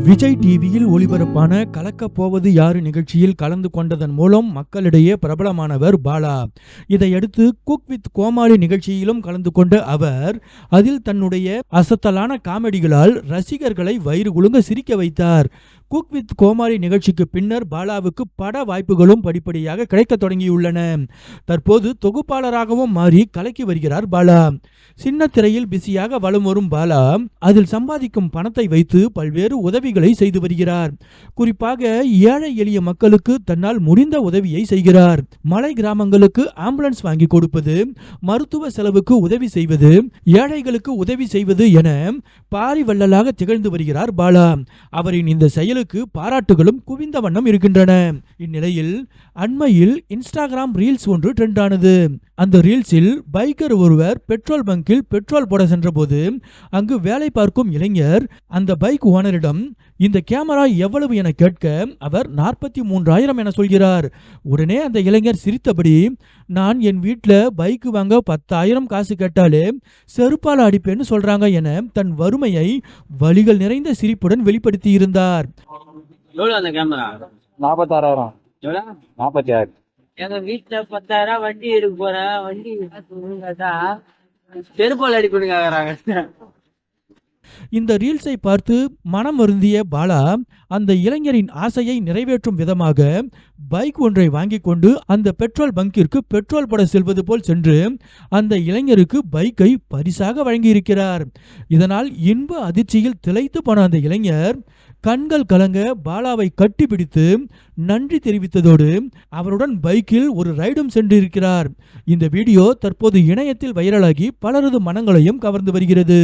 விஜய் டிவியில் ஒளிபரப்பான கலக்கப் போவது யாரு நிகழ்ச்சியில் கலந்து கொண்டதன் மூலம் மக்களிடையே பிரபலமானவர் பாலா. இதையடுத்து குக் வித் கோமாளி நிகழ்ச்சியிலும் கலந்து கொண்ட அவர் அதில் தன்னுடைய அசத்தலான காமெடிகளால் ரசிகர்களை வயிறு குலுங்க சிரிக்க வைத்தார். குக் வித் கோமாளி நிகழ்ச்சிக்கு பின்னர் பாலாவுக்கு பட வாய்ப்புகளும் படிப்படியாக கிடைக்க தொடங்கியுள்ளன. தற்போது தொகுப்பாளராகவும் மாறி கலக்கி வருகிறார் பாலா. சின்ன திரையில் பிஸியாக வலம் வரும் பாலா அதில் சம்பாதிக்கும் பணத்தை வைத்து பல்வேறு உதவிகளை செய்து வருகிறார். குறிப்பாக ஏழை எளிய மக்களுக்கு தன்னால் முடிந்த உதவியை செய்கிறார். மலை கிராமங்களுக்கு ஆம்புலன்ஸ் வாங்கி கொடுப்பது, மருத்துவ செலவுக்கு உதவி செய்வது, ஏழைகளுக்கு உதவி செய்வது என பாரி வள்ளலாக திகழ்ந்து வருகிறார் பாலா. அவரின் இந்த செயலுக்கு பாராட்டுகளும் குவிந்த வண்ணம் இருக்கின்றன. இந்நிலையில் அண்மையில் இன்ஸ்டாகிராம் ரீல்ஸ் ஒன்று ட்ரெண்ட் ஆனது. அந்த ரீல்ஸில் பைக்கர் ஒருவர் பெட்ரோல் பங்கில் பெட்ரோல் போட சென்றபோது அங்கு வேலை பார்க்கும் இளைஞர் அந்த பைக் ஓனரிடம் இந்த கேமரா எவ்வளவு என கேட்க அவர் 43,000 என சொல்கிறார். உடனே அந்த இளைஞர் சிரித்தபடி, நான் என் வீட்டில் பைக் வாங்க 10,000 காசு கேட்டாலே செருப்பால் அடிப்பேன்னு சொல்றாங்க என தன் வறுமையை வலிகள் நிறைந்த சிரிப்புடன் வெளிப்படுத்தி இருந்தார். 46,000. 46. எங்க வீட்டுல 10,000 வண்டி எடுக்க போறேன், வண்டி செருப்பால் அடி கொடுங்க. இந்த ரீல்ஸை பார்த்து மனம் வருந்திய பாலா அந்த இளைஞரின் ஆசையை நிறைவேற்றும் விதமாக பைக் ஒன்றை வாங்கி கொண்டு அந்த பெட்ரோல் பங்கிற்கு பெட்ரோல் போட செல்வது போல் சென்று அந்த இளைஞருக்கு பைக்கை பரிசாக வழங்கியிருக்கிறார். இதனால் இன்ப அதிர்ச்சியில் திளைத்து போன அந்த இளைஞர் கண்கள் கலங்க பாலாவை கட்டிப்பிடித்து நன்றி தெரிவித்ததோடு அவருடன் பைக்கில் ஒரு ரைடும் சென்றிருக்கிறார். இந்த வீடியோ தற்போது இணையத்தில் வைரலாகி பலரது மனங்களையும் கவர்ந்து வருகிறது.